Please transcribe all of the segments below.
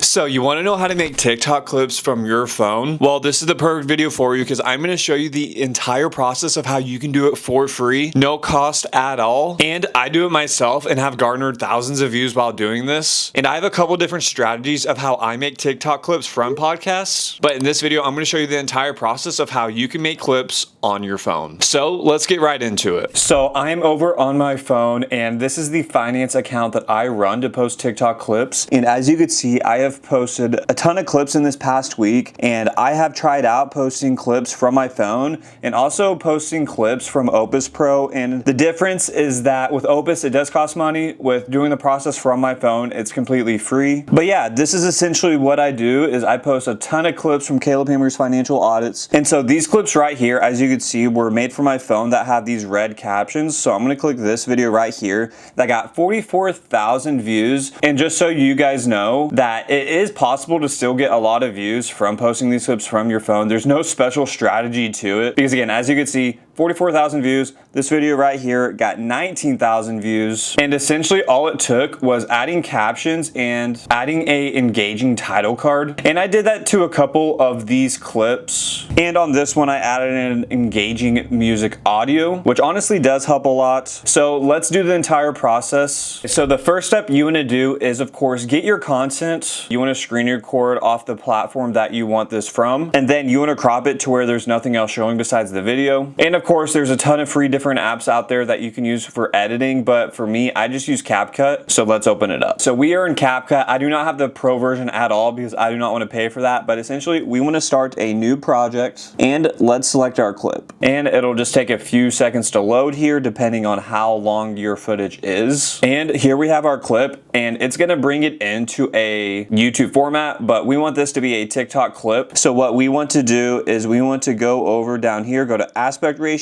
So you want to know how to make TikTok clips from your phone? Well, this is the perfect video for you because I'm going to show you the entire process of how you can do it for free, no cost at all. And I do it myself and have garnered thousands of views while doing this. And I have a couple different strategies of how I make TikTok clips from podcasts. But in this video, I'm going to show you the entire process of how you can make clips on your phone. So let's get right into it. So I'm over on my phone and this is the finance account that I run to post TikTok clips. And as you can see, I have posted a ton of clips in this past week, and I have tried out posting clips from my phone and also posting clips from Opus Pro. And the difference is that with Opus, it does cost money. With doing the process from my phone, it's completely free. But yeah, this is essentially what I do is I post a ton of clips from Caleb Hammer's financial audits. And so these clips right here, as you can see, were made for my phone that have these red captions. So I'm going to click this video right here that got 44,000 views. And just so you guys know that it is possible to still get a lot of views from posting these clips from your phone. There's no special strategy to it because again, as you can see, 44,000 views. This video right here got 19,000 views. And essentially all it took was adding captions and adding a engaging title card. And I did that to a couple of these clips. And on this one, I added an engaging music audio, which honestly does help a lot. So let's do the entire process. So the first step you want to do is, of course, get your content. You want to screen record off the platform that you want this from. And then you want to crop it to where there's nothing else showing besides the video. And of course, there's a ton of free different apps out there that you can use for editing, but for me, I just use CapCut. So let's open it up. So we are in CapCut. I do not have the pro version at all because I do not want to pay for that, but essentially we want to start a new project and let's select our clip. And it'll just take a few seconds to load here depending on how long your footage is. And here we have our clip and it's going to bring it into a YouTube format, but we want this to be a TikTok clip. So what we want to do is we want to go over down here, go to aspect ratio,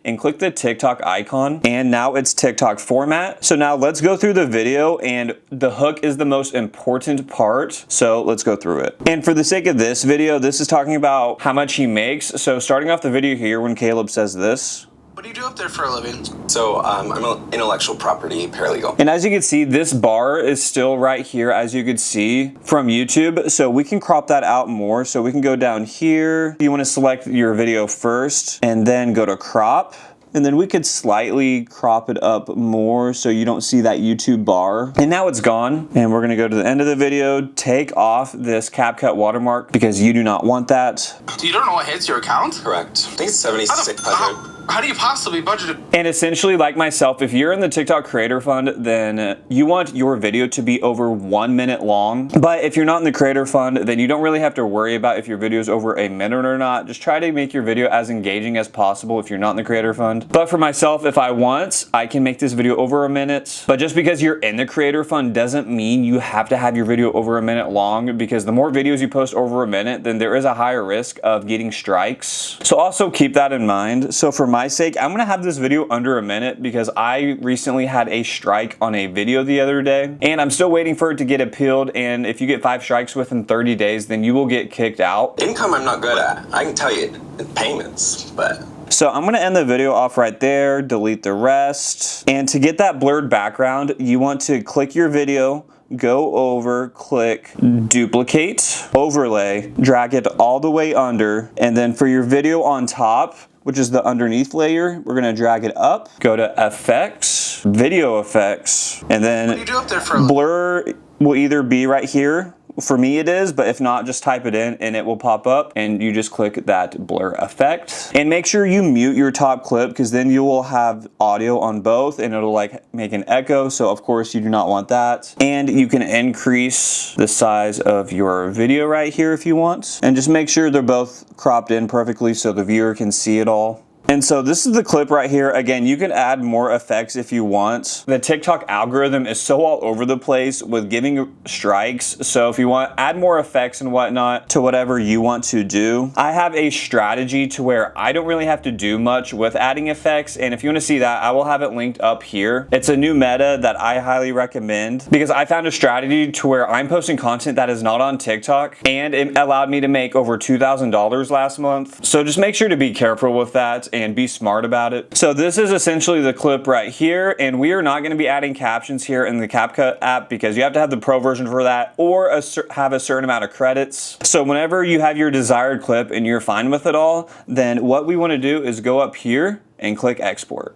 and click the TikTok icon, and now it's TikTok format. So now let's go through the video, and the hook is the most important part, so let's go through it. And for the sake of this video, this is talking about how much he makes. So starting off the video here when Caleb says this. What do you do up there for a living? So I'm an intellectual property paralegal. And as you can see, this bar is still right here, as you could see from YouTube. So we can crop that out more. So we can go down here. You want to select your video first and then go to crop. And then we could slightly crop it up more so you don't see that YouTube bar. And now it's gone. And we're gonna go to the end of the video, take off this CapCut watermark because you do not want that. So you don't know what hits your account? Correct. I think it's 7,600. How do you possibly budget it? And essentially, like myself, if you're in the TikTok Creator Fund, then you want your video to be over 1 minute long. But if you're not in the Creator Fund, then you don't really have to worry about if your video is over a minute or not. Just try to make your video as engaging as possible if you're not in the Creator Fund. But for myself, if I want, I can make this video over a minute. But just because you're in the Creator Fund doesn't mean you have to have your video over a minute long, because the more videos you post over a minute, then there is a higher risk of getting strikes. So also keep that in mind. So for my sake, I'm gonna have this video under a minute because I recently had a strike on a video the other day and I'm still waiting for it to get appealed. And if you get 5 strikes within 30 days, then you will get kicked out. Income I'm not good at. I can tell you payments, but... So I'm gonna end the video off right there, delete the rest. And to get that blurred background, you want to click your video, go over, click duplicate, overlay, drag it all the way under. And then for your video on top, which is the underneath layer, we're gonna drag it up, go to effects, video effects, and then What do you do up there for blur will either be right here. For me it is, but if not, just type it in and it will pop up and you just click that blur effect. And make sure you mute your top clip because then you will have audio on both and it'll like make an echo. So of course you do not want that. And you can increase the size of your video right here if you want. And just make sure they're both cropped in perfectly so the viewer can see it all. And so this is the clip right here. Again, you can add more effects if you want. The TikTok algorithm is so all over the place with giving strikes. So if you want, add more effects and whatnot to whatever you want to do. I have a strategy to where I don't really have to do much with adding effects. And if you want to see that, I will have it linked up here. It's a new meta that I highly recommend because I found a strategy to where I'm posting content that is not on TikTok and it allowed me to make over $2,000 last month. So just make sure to be careful with that. and be smart about it. So this is essentially the clip right here, and we are not going to be adding captions here in the CapCut app because you have to have the pro version for that or have a certain amount of credits. So whenever you have your desired clip and you're fine with it all, then what we want to do is go up here and click export.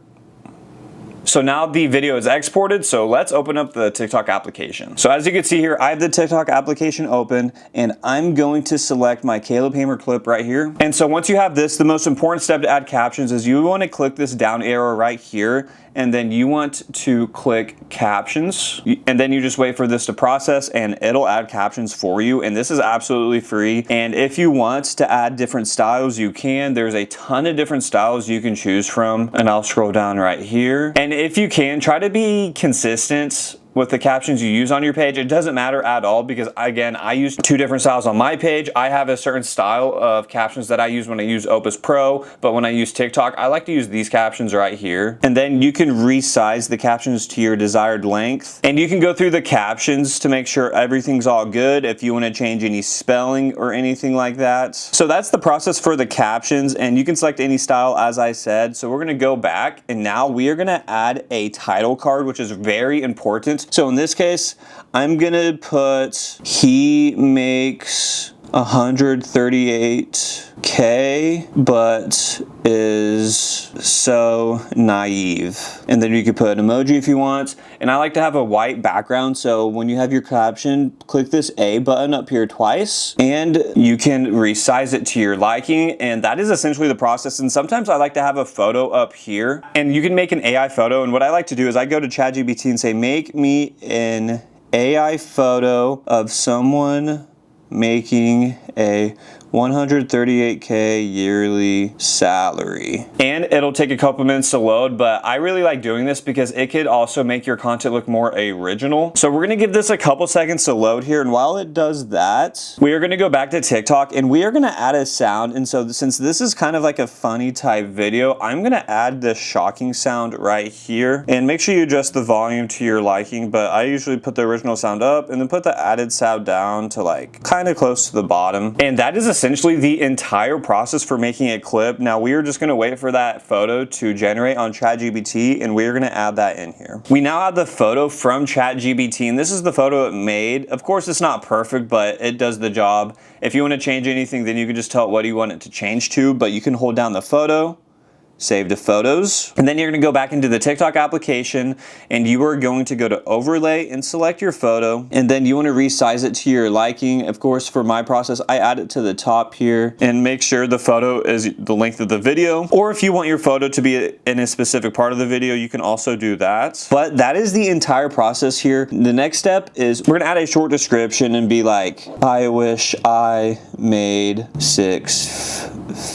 So now the video is exported, so let's open up the TikTok application. So as you can see here, I have the TikTok application open, and I'm going to select my Caleb Hamer clip right here. And so once you have this, the most important step to add captions is you want to click this down arrow right here, and then you want to click captions, and then you just wait for this to process and it'll add captions for you. And this is absolutely free. And if you want to add different styles, you can. There's a ton of different styles you can choose from, and I'll scroll down right here. And if you can, try to be consistent with the captions you use on your page. It doesn't matter at all because, again, I use 2 different styles on my page. I have a certain style of captions that I use when I use Opus Pro, but when I use TikTok, I like to use these captions right here. And then you can resize the captions to your desired length. And you can go through the captions to make sure everything's all good if you want to change any spelling or anything like that. So that's the process for the captions, and you can select any style as I said. So we're going to go back, and now we are going to add a title card, which is very important. So in this case, I'm gonna put, he makes 138K, but is so naive. And then you can put an emoji if you want. And I like to have a white background, so when you have your caption, click this A button up here twice, and you can resize it to your liking. And that is essentially the process. And sometimes I like to have a photo up here, and you can make an AI photo. And what I like to do is I go to ChatGPT and say, make me an AI photo of someone making a 138K yearly salary. And it'll take a couple minutes to load, but I really like doing this because it could also make your content look more original. So we're gonna give this a couple seconds to load here, and while it does that, we are gonna go back to TikTok and we are gonna add a sound. And so since this is kind of like a funny type video, I'm gonna add this shocking sound right here. And make sure you adjust the volume to your liking, but I usually put the original sound up and then put the added sound down to like kind of close to the bottom. And that is essentially the entire process for making a clip. Now we are just gonna wait for that photo to generate on ChatGPT, and we're gonna add that in here. We now have the photo from ChatGPT, and this is the photo it made. Of course, it's not perfect, but it does the job. If you wanna change anything, then you can just tell it what you want it to change to, but you can hold down the photo, save to photos, and then you're gonna go back into the TikTok application, and you are going to go to overlay and select your photo, and then you wanna resize it to your liking. Of course, for my process, I add it to the top here and make sure the photo is the length of the video, or if you want your photo to be in a specific part of the video, you can also do that. But that is the entire process here. The next step is we're gonna add a short description and be like, I wish I made 6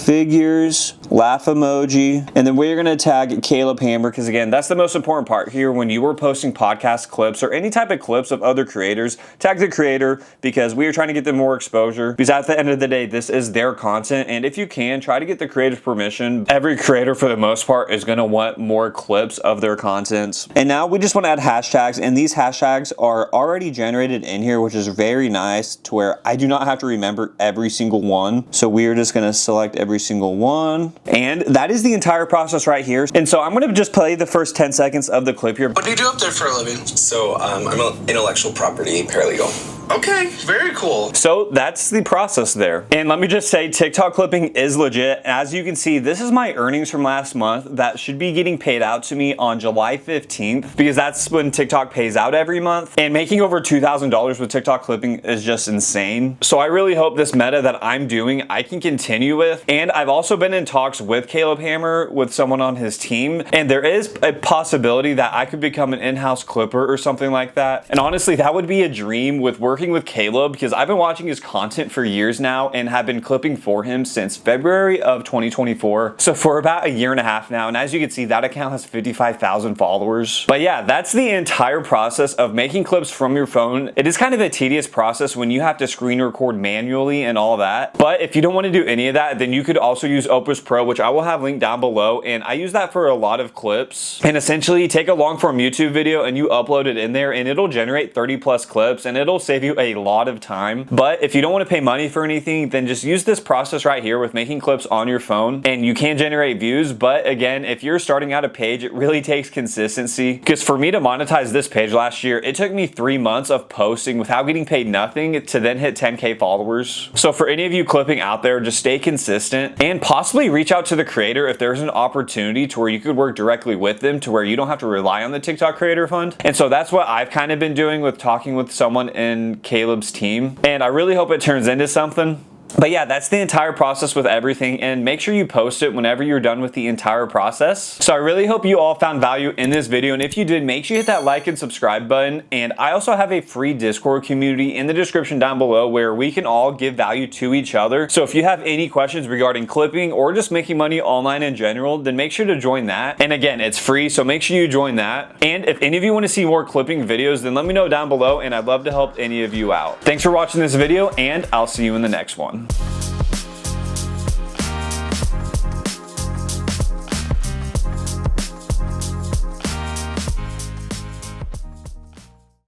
figures, laugh emoji, and then we're gonna tag Caleb Hamer, because again, that's the most important part here. When you are posting podcast clips or any type of clips of other creators, tag the creator, because we are trying to get them more exposure, because at the end of the day, this is their content. And if you can, try to get the creator's permission. Every creator for the most part is gonna want more clips of their content. And now we just wanna add hashtags, and these hashtags are already generated in here, which is very nice, to where I do not have to remember every single one. So we are just gonna select every single one. And that is the entire process right here. And so I'm gonna just play the first 10 seconds of the clip here. What do you do up there for a living? So I'm an intellectual property paralegal. Okay, very cool. So that's the process there. And let me just say, TikTok clipping is legit. As you can see, this is my earnings from last month that should be getting paid out to me on July 15th, because that's when TikTok pays out every month. And making over $2,000 with TikTok clipping is just insane. So I really hope this meta that I'm doing, I can continue with. And I've also been in talks with Caleb Hamer, with someone on his team. And there is a possibility that I could become an in-house clipper or something like that. And honestly, that would be a dream with working with Caleb, because I've been watching his content for years now and have been clipping for him since February of 2024. So for about a year and a half now. And as you can see, that account has 55,000 followers. But yeah, that's the entire process of making clips from your phone. It is kind of a tedious process when you have to screen record manually and all that. But if you don't want to do any of that, then you could also use Opus Pro, which I will have linked down below. And I use that for a lot of clips. And essentially take a long form YouTube video and you upload it in there, and it'll generate 30+ clips, and it'll save you you a lot of time. But if you don't want to pay money for anything, then just use this process right here with making clips on your phone, and you can generate views. But again, if you're starting out a page, it really takes consistency, because for me to monetize this page last year, it took me 3 months of posting without getting paid nothing to then hit 10K followers. So for any of you clipping out there, just stay consistent and possibly reach out to the creator if there's an opportunity to where you could work directly with them to where you don't have to rely on the TikTok Creator Fund. And so that's what I've kind of been doing with talking with someone in Caleb's team, and I really hope it turns into something. But yeah, that's the entire process with everything, and make sure you post it whenever you're done with the entire process. So I really hope you all found value in this video, and if you did, make sure you hit that like and subscribe button. And I also have a free Discord community in the description down below where we can all give value to each other. So if you have any questions regarding clipping or just making money online in general, then make sure to join that. And again, it's free, so make sure you join that. And if any of you want to see more clipping videos, then let me know down below, and I'd love to help any of you out. Thanks for watching this video, and I'll see you in the next one.